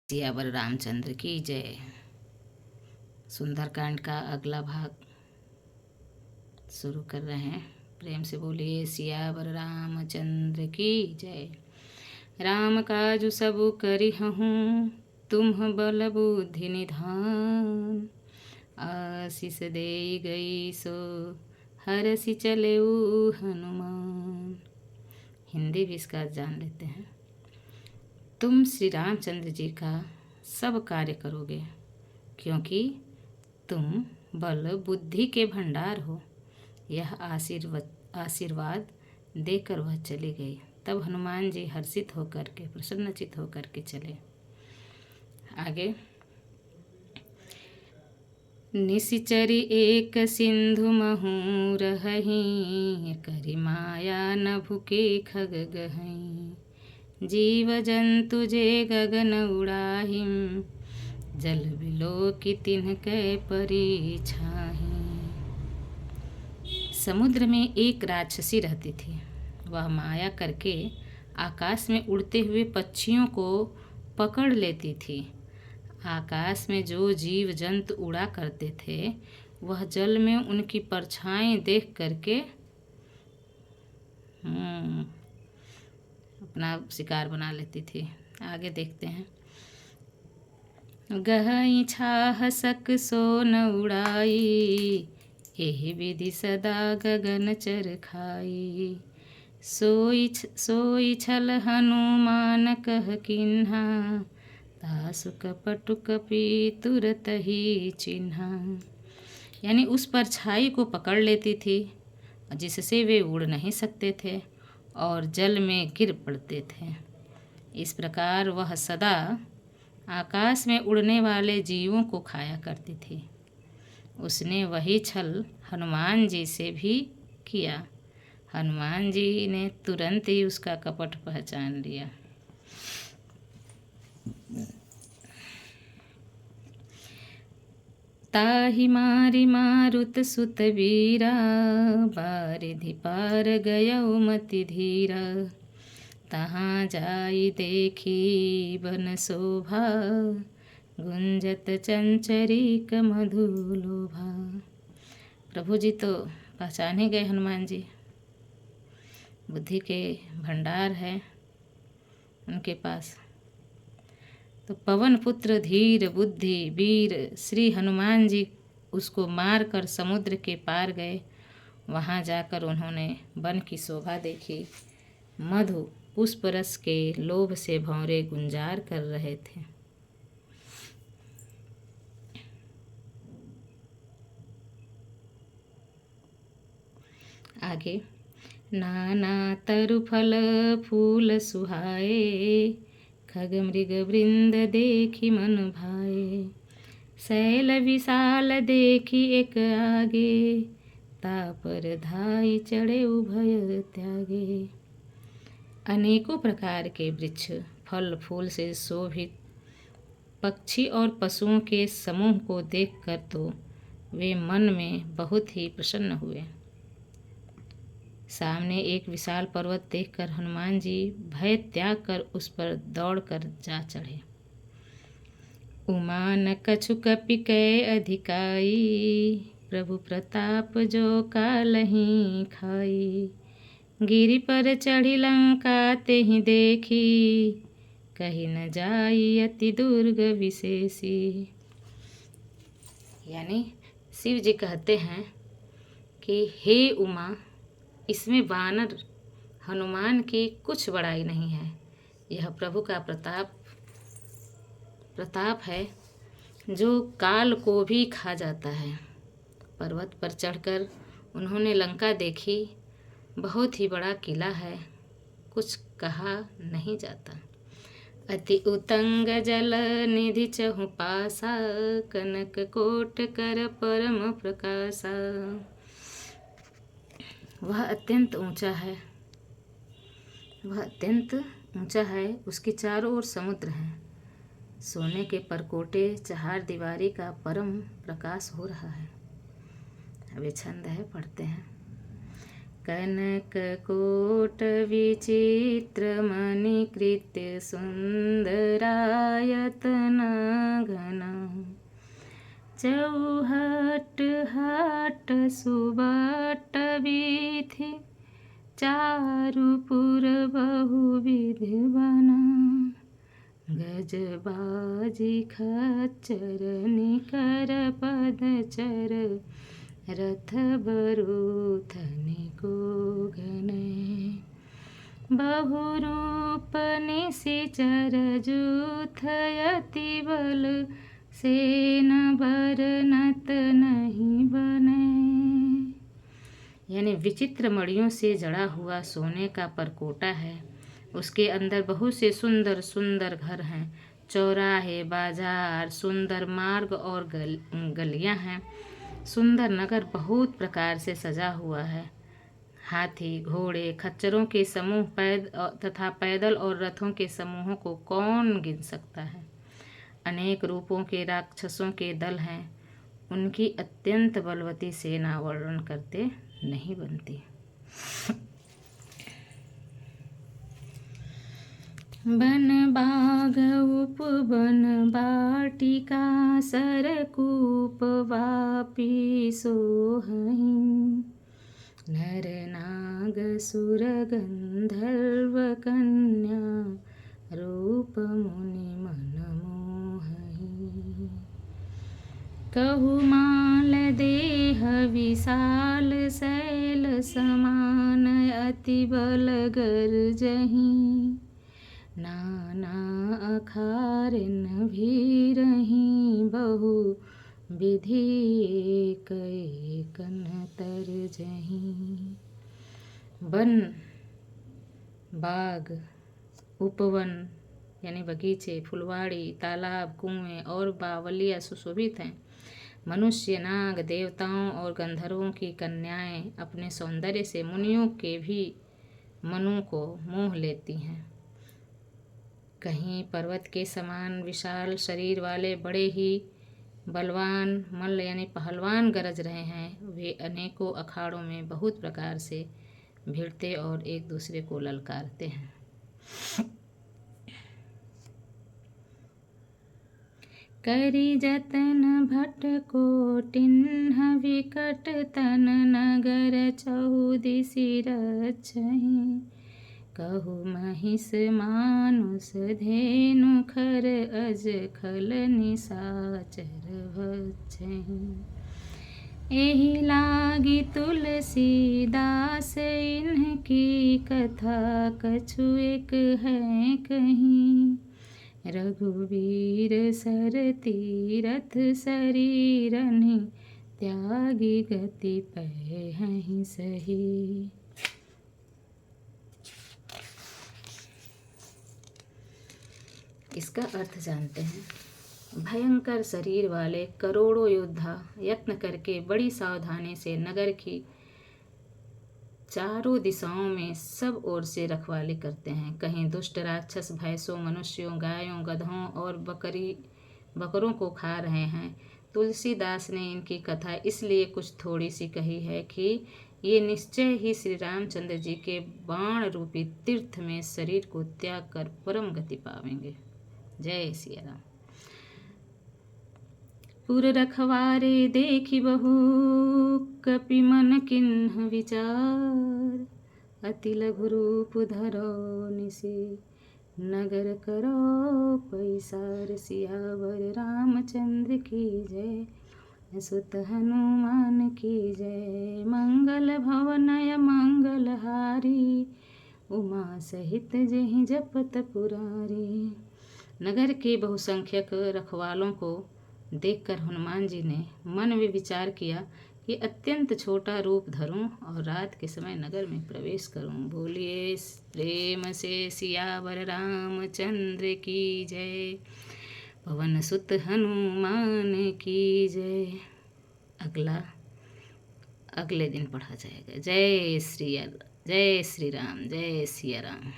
सियावर रामचंद्र की जय। सुंदरकांड का अगला भाग शुरू कर रहे हैं। प्रेम से बोलिए सियावर रामचंद्र की जय। राम काजु सब करिहूँ तुम बल बुद्धि निधान। आशीष दे गई सो हरसि चले हनुमान। हिंदी भी इसका जान लेते हैं। तुम श्री रामचंद्र जी का सब कार्य करोगे क्योंकि तुम बल बुद्धि के भंडार हो। यह आशीर्वाद देकर वह चली गई। तब हनुमान जी हर्षित होकर के प्रसन्नचित होकर के चले। आगे, निशिचरी एक सिंधु महू रहहीं। करि माया नभु के खग गहहीं। जीव जंतु जे गगन उड़ाहिं। जल बिलो की तिनकै परी छाहीं। समुद्र में एक राक्षसी रहती थी। वह माया करके आकाश में उड़ते हुए पक्षियों को पकड़ लेती थी। आकाश में जो जीव जंतु उड़ा करते थे वह जल में उनकी परछाई देख करके अपना शिकार बना लेती थी। आगे देखते हैं। गहई छाह सक सो न उड़ाई। एहि विधि सदा गगन चर खाई। सोई छल हनुमान कह किन्हा। तासु कपटु कपि तुरत ही चिन्हा। यानी उस परछाई को पकड़ लेती थी जिससे वे उड़ नहीं सकते थे और जल में गिर पड़ते थे। इस प्रकार वह सदा आकाश में उड़ने वाले जीवों को खाया करती थी। उसने वही छल हनुमान जी से भी किया। हनुमान जी ने तुरंत ही उसका कपट पहचान लिया। ताहि मारि मारुत सुत वीरा। बारिधि पार गयउ मति धीरा। तहाँ जाई देखी बन शोभा। गुंजत चंचरीक मधुलोभा। प्रभु जी तो पहचान ही गए हनुमान जी। बुद्धि के भंडार है उनके पास। तो पवन पुत्र धीर बुद्धि वीर श्री हनुमान जी उसको मार कर समुद्र के पार गए। वहाँ जाकर उन्होंने वन की शोभा देखी। मधु पुष्प रस के लोभ से भंवरे गुंजार कर रहे थे। आगे, नाना तरु फल फूल सुहाए। खग मृग वृंद देखी मन भाए। शैल विशाल देखी एक आगे। तापर धाई चढ़े उभय त्यागे। अनेकों प्रकार के वृक्ष फल फूल से शोभित पक्षी और पशुओं के समूह को देखकर तो वे मन में बहुत ही प्रसन्न हुए। सामने एक विशाल पर्वत देखकर हनुमान जी भय त्याग कर उस पर दौड़कर जा चढ़े। उमा न कछु कपि कै अधिकाई। प्रभु प्रताप जो कालहि खाई। गिरि पर चढ़ी लंका तेहि देखी। कही न जाई अति दुर्ग विशेषी। यानी शिव जी कहते हैं कि हे उमा, इसमें वानर हनुमान की कुछ बड़ाई नहीं है। यह प्रभु का प्रताप है जो काल को भी खा जाता है। पर्वत पर चढ़कर उन्होंने लंका देखी। बहुत ही बड़ा किला है, कुछ कहा नहीं जाता। अति उतंग जल निधि चहु पासा। कनक कोट कर परम प्रकाशा। वह अत्यंत ऊंचा है। उसके चारों ओर समुद्र है। सोने के परकोटे चहार दीवारी का परम प्रकाश हो रहा है। अब ये छंद है, पढ़ते हैं। कनककोट विचित्रमणिकृत्य सुन्दरायतना घना चौहट हाट सुबट वीथि चारुपुर बहुविध बना गजबाजी खच्चर निकर पदचर रथ बरूथनि को गने बहुरूप निशिचर जूथयति बल सेन बरनत नहीं बने। यानी विचित्र मणियों से जड़ा हुआ सोने का परकोटा है, उसके अंदर बहुत से सुंदर सुंदर घर हैं, चौराहे बाजार सुंदर मार्ग और गलियां हैं। सुंदर नगर बहुत प्रकार से सजा हुआ है। हाथी घोड़े खच्चरों के समूह तथा पैदल और रथों के समूहों को कौन गिन सकता है। अनेक रूपों के राक्षसों के दल हैं, उनकी अत्यंत बलवती सेना वर्णन करते नहीं बनती। बन बाग उपवन बाटिका सरकूप वापी सोहहीं नर नाग सुर गंधर्व कन्या रूप मुनि मन मोहहीं कहु माल देह विशाल शैल समान अति बल गर्जहीं नाना अखारिन भीरहीं बहु विधि एक एकन तरजहीं। वन बाग उपवन यानी बगीचे फुलवाड़ी तालाब कुएं और बावलियाँ सुशोभित हैं। मनुष्य नाग देवताओं और गंधर्वों की कन्याएं अपने सौंदर्य से मुनियों के भी मनों को मोह लेती हैं। कहीं पर्वत के समान विशाल शरीर वाले बड़े ही बलवान मल्ल यानी पहलवान गरज रहे हैं। वे अनेकों अखाड़ों में बहुत प्रकार से भिड़ते और एक दूसरे को ललकारते हैं। करी जतन भट कोटिन्ह विकट तन नगर चहुदिशि रक्षहीं कहु महिष मानुष धेनु खर अज खल निशाचर भक्षहीं एहि लागी तुलसीदास इनकी कथा कछु एक है कहीं रघुवीर सर तीरथ शरीरनि त्यागी गति पै सही। इसका अर्थ जानते हैं। भयंकर शरीर वाले करोड़ों योद्धा यत्न करके बड़ी सावधानी से नगर की चारों दिशाओं में सब ओर से रखवाली करते हैं। कहीं दुष्ट राक्षस भैंसों मनुष्यों गायों गधों और बकरों को खा रहे हैं। तुलसीदास ने इनकी कथा इसलिए कुछ थोड़ी सी कही है कि ये निश्चय ही श्री रामचंद्र जी के बाण रूपी तीर्थ में शरीर को त्याग कर परम गति पावेंगे। जय सिया राम। पुर रखवारे देखी बहु कपि मन किन्ह विचार अति लघु रूप धरो निशि नगर करो पैसार सियावर रामचंद्र की जय सुत हनुमान की जय मंगल भवनय मंगल हारी उमा सहित जहि जपत पुरारी। नगर के बहुसंख्यक रखवालों को देखकर हनुमान जी ने मन में विचार किया कि अत्यंत छोटा रूप धरूं और रात के समय नगर में प्रवेश करूं। बोलिए प्रेम से सियावर रामचंद्र की जय पवन सुत हनुमान की जय। अगले दिन पढ़ा जाएगा। जय श्री राम जय सिया राम।